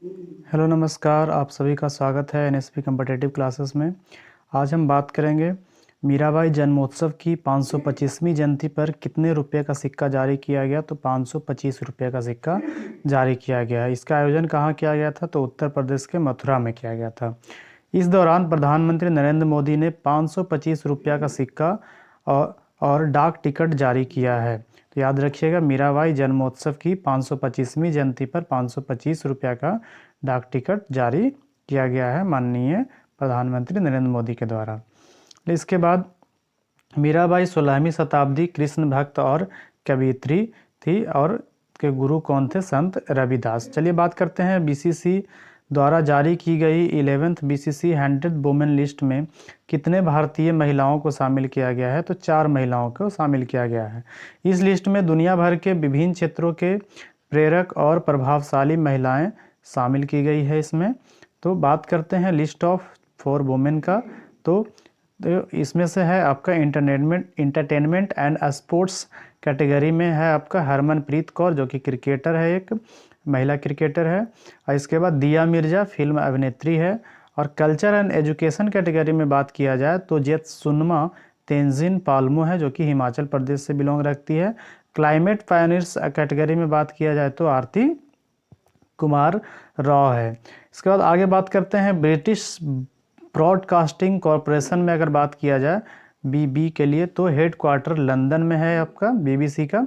Hello नमस्कार, आप सभी का स्वागत है एनएसपी कॉम्पिटिटिव क्लासेस में। आज हम बात करेंगे मीराबाई जन्मोत्सव की 525वीं जयंती पर कितने रुपए का सिक्का जारी किया गया। तो 525 रुपये का सिक्का जारी किया गया है। इसका आयोजन कहाँ किया गया था? तो उत्तर प्रदेश के मथुरा में किया गया था। इस दौरान प्रधानमंत्री नरेंद्र मोदी ने 525 रुपया का सिक्का और डाक टिकट जारी किया है। तो याद रखिएगा, मीराबाई जन्मोत्सव की 525वीं जयंती पर 525 रुपया का डाक टिकट जारी किया गया है माननीय प्रधानमंत्री नरेंद्र मोदी के द्वारा। इसके बाद मीराबाई 16वीं शताब्दी कृष्ण भक्त और कवियत्री थी और के गुरु कौन थे? संत रविदास। चलिए बात करते हैं बीसीसी द्वारा जारी की गई 11th बीसीसी 100 वुमेन लिस्ट में कितने भारतीय महिलाओं को शामिल किया गया है? तो 4 महिलाओं को शामिल किया गया है। इस लिस्ट में दुनिया भर के विभिन्न क्षेत्रों के प्रेरक और प्रभावशाली महिलाएं शामिल की गई है इसमें। तो बात करते हैं लिस्ट ऑफ 4 वुमेन का। तो इसमें से है आपका इंटरटेनमेंट एंड स्पोर्ट्स कैटेगरी में है आपका हरमनप्रीत कौर, जो कि क्रिकेटर है, एक महिला क्रिकेटर है। और इसके बाद दिया मिर्जा फिल्म अभिनेत्री है। और कल्चर एंड एजुकेशन कैटेगरी में बात किया जाए तो जेतसुनमा तेंजिन पाल्मो है, जो कि हिमाचल प्रदेश से बिलोंग रखती है। क्लाइमेट पायनियर्स कैटेगरी में बात किया जाए तो आरती कुमार राव है। इसके बाद आगे बात करते हैं ब्रिटिश ब्रॉडकास्टिंग कॉरपोरेशन में अगर बात किया जाए बीबी के लिए, तो हेड क्वार्टर लंदन में है आपका बीबीसी का।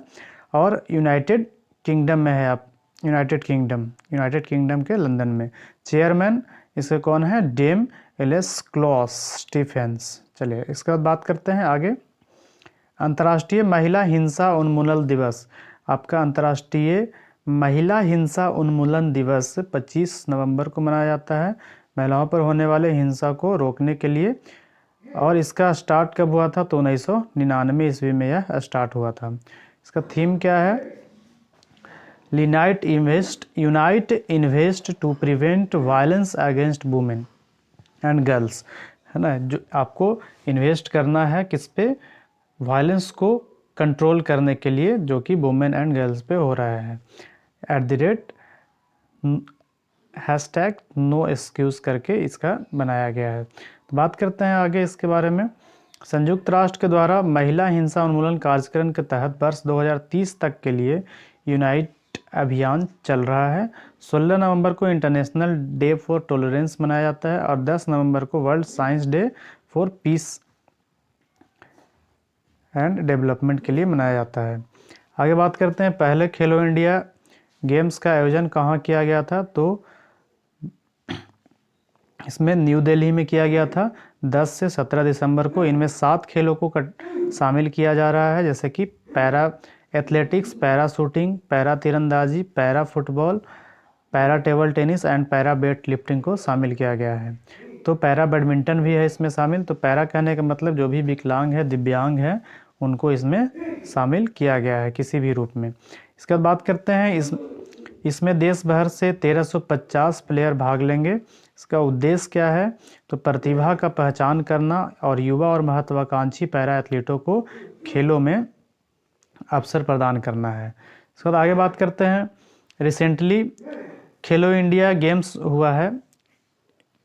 और यूनाइटेड किंगडम में है आप यूनाइटेड किंगडम के लंदन में। चेयरमैन इसके कौन है? Dame Alice Claus Stephens. चलिए इसके बाद बात करते हैं आगे। अंतर्राष्ट्रीय महिला हिंसा उन्मूलन दिवस। आपका अंतर्राष्ट्रीय महिला हिंसा उन्मूलन दिवस 25 नवंबर को मनाया जाता है, महिलाओं पर होने वाले हिंसा को रोकने के लिए। और इसका स्टार्ट कब हुआ था? तो 1999 ईस्वी में यह स्टार्ट हुआ था। इसका थीम क्या है? Unite invest to prevent violence against women and girls, है ना। जो आपको इन्वेस्ट करना है किस पे? वायलेंस को कंट्रोल करने के लिए, जो कि वुमेन एंड गर्ल्स पे हो रहा है। #हैशटैग नो एक्सक्यूज़ करके इसका बनाया गया है। तो बात करते हैं आगे इसके बारे में। संयुक्त राष्ट्र के द्वारा महिला हिंसा उन्मूलन कार्यक्रम के तहत वर्ष 2030 तक के लिए यूनाइट अभियान चल रहा है। 16 नवंबर को इंटरनेशनल डे फॉर टॉलरेंस मनाया जाता है और 10 नवंबर को world science day for piece and development के लिए मनाया जाता है। आगे बात करते हैं पहले खेलो इंडिया गेम्स का आयोजन कहाँ किया गया था? तो इसमें न्यू दिल्ली में किया गया था 10 से 17 दिसंबर को। इनमें 7 खेलों को शामिल किया जा रहा है, जैसे कि para athletics, para shooting, para तीरंदाजी, para football, para table tennis and para weight lifting को शामिल किया गया है। तो पैरा बैडमिंटन भी है इसमें शामिल। तो पैरा कहने का मतलब जो भी विकलांग है, दिव्यांग है, उनको इसमें शामिल किया गया है किसी भी रूप में। इसके बाद बात करते हैं इसमें देश भर से 1350 प्लेयर भाग लेंगे। इसका उद्देश्य क्या है? तो प्रतिभा का पहचान करना और युवा और महत्वाकांक्षी पैरा एथलीटों को खेलों में अवसर प्रदान करना है। इसके बाद आगे बात करते हैं। रिसेंटली खेलो इंडिया गेम्स हुआ है।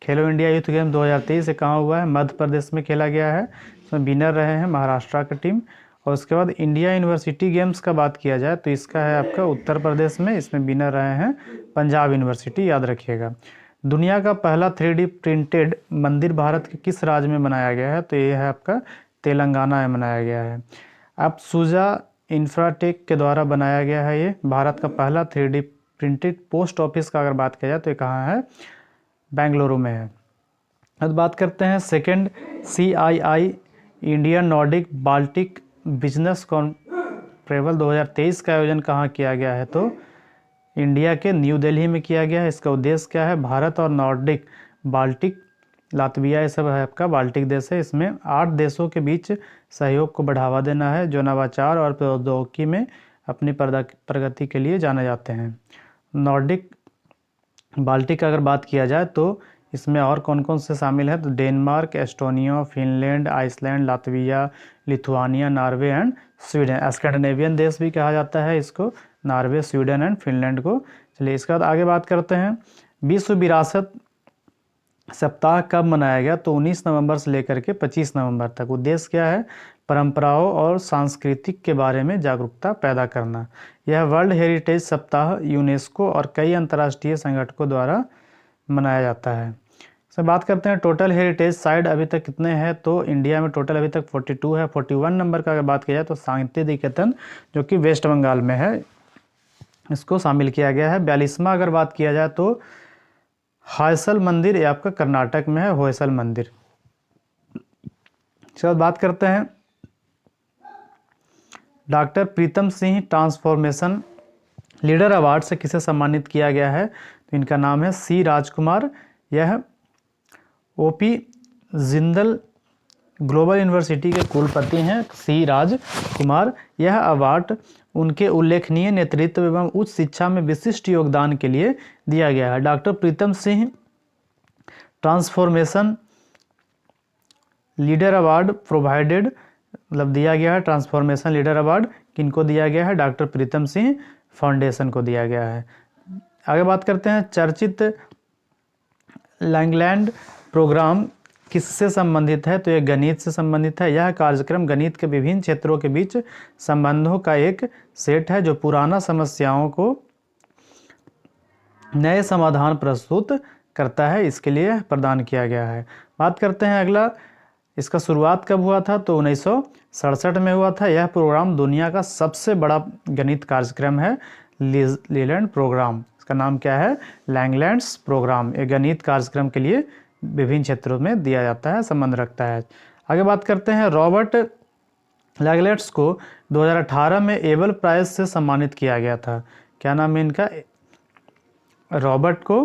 खेलो इंडिया यूथ गेम 2023 से कहाँ हुआ है? मध्य प्रदेश में खेला गया है। इसमें विनर रहे हैं महाराष्ट्र की टीम। और उसके बाद इंडिया यूनिवर्सिटी गेम्स का बात किया जाए तो इसका है आपका उत्तर प्रदेश में। इसमें विनर रहे हैं पंजाब यूनिवर्सिटी, याद रखिएगा। दुनिया का पहला 3D प्रिंटेड मंदिर भारत के किस राज्य में बनाया गया है? तो ये है आपका तेलंगाना में बनाया गया है। अब सूजा इंफ्राटेक के द्वारा बनाया गया है ये भारत का पहला 3D प्रिंटेड पोस्ट ऑफिस का अगर बात किया जाए तो ये कहाँ है? बेंगलुरु में है। अब बात करते हैं second CII Indian Nordic Baltic business conference 2023 का आयोजन कहाँ किया गया है? तो इंडिया के न्यू दिल्ली में किया गया है। इसका उद्देश्य क्या है? भारत और नॉर्डिक बाल्टिक लातविया ये सब है आपका बाल्टिक देश है। इसमें 8 देशों के बीच सहयोग को बढ़ावा देना है, जो नवाचार और प्रौद्योगिकी में अपनी प्रगति के लिए जाने जाते हैं। नॉर्डिक बाल्टिक का अगर बात किया जाए तो इसमें और कौन कौन से शामिल है? तो Denmark, Estonia, Finland, Iceland, Latvia, Lithuania, Norway and Sweden. Scandinavian देश भी कहा जाता है इसको, नॉर्वे, स्वीडन एंड फिनलैंड को। चलिए इसके बाद आगे बात करते हैं। विश्व विरासत सप्ताह कब मनाया गया? तो 19 नवंबर से लेकर के 25 नवंबर तक। उद्देश्य क्या है? परंपराओं और सांस्कृतिक के बारे में जागरूकता पैदा करना। यह वर्ल्ड हेरिटेज सप्ताह यूनेस्को और कई अंतर्राष्ट्रीय संगठनों द्वारा मनाया जाता है। से बात करते हैं टोटल हेरिटेज साइट अभी तक कितने हैं? तो इंडिया में टोटल अभी तक 42 है। 41 नंबर का अगर बात किया जाए तो शांति निकेतन जो कि वेस्ट बंगाल में है, इसको शामिल किया गया है। 42वां अगर बात किया जाए तो होयसल मंदिर, ये आपका कर्नाटक में है, होयसल मंदिर। इसके बाद बात करते हैं doctor Pritam Singh transformation leader award से किसे सम्मानित किया गया है? तो इनका नाम है सी राजकुमार। यह ओपी जिंदल ग्लोबल यूनिवर्सिटी के कुलपति हैं सी राजकुमार। यह अवार्ड उनके उल्लेखनीय नेतृत्व एवं उच्च शिक्षा में विशिष्ट योगदान के लिए दिया गया है। Doctor Pritam Singh transformation leader award provided, मतलब दिया गया है ट्रांसफॉर्मेशन लीडर अवार्ड किनको दिया गया है? डॉक्टर प्रीतम सिंह फाउंडेशन को दिया गया है। आगे बात करते हैं चर्चित लैंगलैंड प्रोग्राम किससे संबंधित है? तो यह गणित से संबंधित है। यह कार्यक्रम गणित के विभिन्न क्षेत्रों के बीच संबंधों का एक सेट है जो पुराना समस्याओं को नए समाधान प्रस्तुत करता है, इसके लिए प्रदान किया गया है। बात करते हैं अगला, इसका शुरुआत कब हुआ था? तो 1967 में हुआ था। यह प्रोग्राम दुनिया का सबसे बड़ा गणित कार्यक्रम है, लैंगलैंड प्रोग्राम। इसका नाम क्या है? लैंगलैंड्स प्रोग्राम। ये गणित कार्यक्रम के लिए विभिन्न क्षेत्रों में दिया जाता है, संबंध रखता है। आगे बात करते हैं रॉबर्ट लैंगलैंड्स को 2018 में एबल प्राइज से सम्मानित किया गया था। क्या नाम है इनका? रॉबर्ट को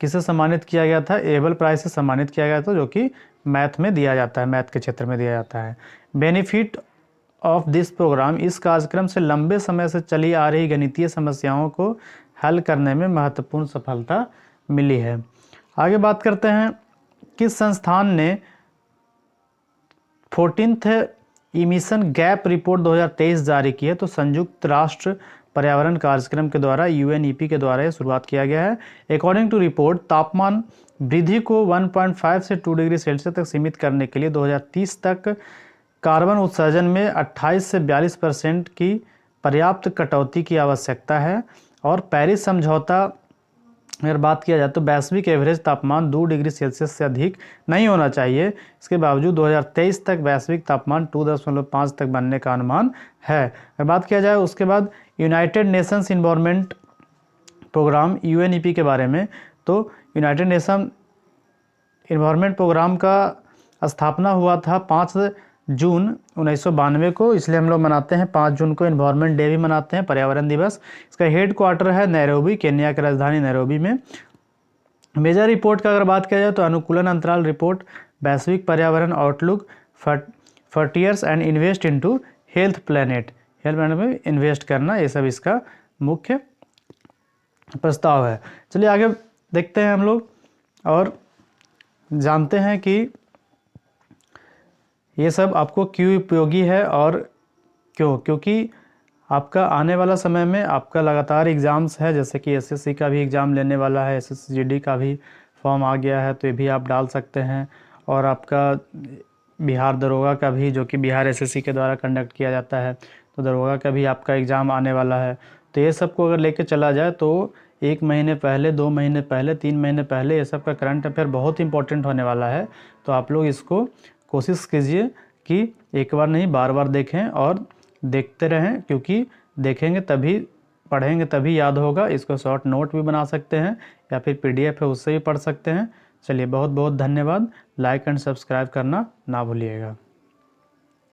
किससे सम्मानित किया गया था? एबल प्राइज से सम्मानित किया गया था, जो कि मैथ में दिया जाता है, मैथ के क्षेत्र में दिया जाता है। बेनिफिट ऑफ दिस प्रोग्राम, इस कार्यक्रम से लंबे समय से चली आ रही गणितीय समस्याओं को हल करने में महत्वपूर्ण सफलता मिली है। आगे बात करते हैं किस संस्थान ने 14th इमिशन गैप रिपोर्ट 2023 जारी की है? तो संयुक्त राष्ट्र पर्यावरण कार्यक्रम के द्वारा UNEP के द्वारा यह शुरुआत किया गया है। अकॉर्डिंग टू रिपोर्ट, तापमान वृद्धि को 1.5 से 2 डिग्री सेल्सियस तक सीमित करने के लिए 2030 तक कार्बन उत्सर्जन में 28 से 42% की पर्याप्त कटौती की आवश्यकता है। और पेरिस समझौता अगर बात किया जाए तो वैश्विक एवरेज तापमान 2 डिग्री सेल्सियस से अधिक नहीं होना चाहिए। इसके बावजूद 2023 तक वैश्विक तापमान 2.5 तक बनने का अनुमान है। अगर बात किया जाए उसके बाद United Nations environment programme UNEP के बारे में, तो यूनाइटेड नेशन इन्वायरमेंट प्रोग्राम का स्थापना हुआ था 5 जून 1992 को, इसलिए हम लोग मनाते हैं 5 जून को इन्वायरमेंट डे भी मनाते हैं, पर्यावरण दिवस। इसका हेड क्वार्टर है नैरोबी, केन्या की राजधानी नैरोबी में। मेजर रिपोर्ट का अगर बात किया जाए तो अनुकूलन अंतराल रिपोर्ट, वैश्विक पर्यावरण outlook, frontiers and invest into health planet में इन्वेस्ट करना, ये सब इसका मुख्य प्रस्ताव है। चलिए आगे देखते हैं हम लोग और जानते हैं कि ये सब आपको क्यों उपयोगी है और क्यों, क्योंकि आपका आने वाला समय में आपका लगातार एग्ज़ाम्स है, जैसे कि SSC का भी एग्ज़ाम लेने वाला है, SSGD का भी फॉर्म आ गया है, तो ये भी आप डाल सकते हैं। और आपका बिहार दरोगा का भी, जो कि बिहार SSC के द्वारा कंडक्ट किया जाता है, तो दरोगा का भी आपका एग्ज़ाम आने वाला है। तो ये सब को अगर लेके चला जाए तो 1 महीने पहले, 2 महीने पहले, 3 महीने पहले ये सब का करंट अफेयर बहुत इंपॉर्टेंट होने वाला है। तो आप लोग इसको कोशिश कीजिए कि एक बार नहीं बार बार देखें और देखते रहें, क्योंकि देखेंगे तभी, पढ़ेंगे तभी याद होगा। इसको शॉर्ट नोट भी बना सकते हैं या फिर PDF है उससे भी पढ़ सकते हैं। चलिए बहुत बहुत धन्यवाद। लाइक एंड सब्सक्राइब करना ना भूलिएगा।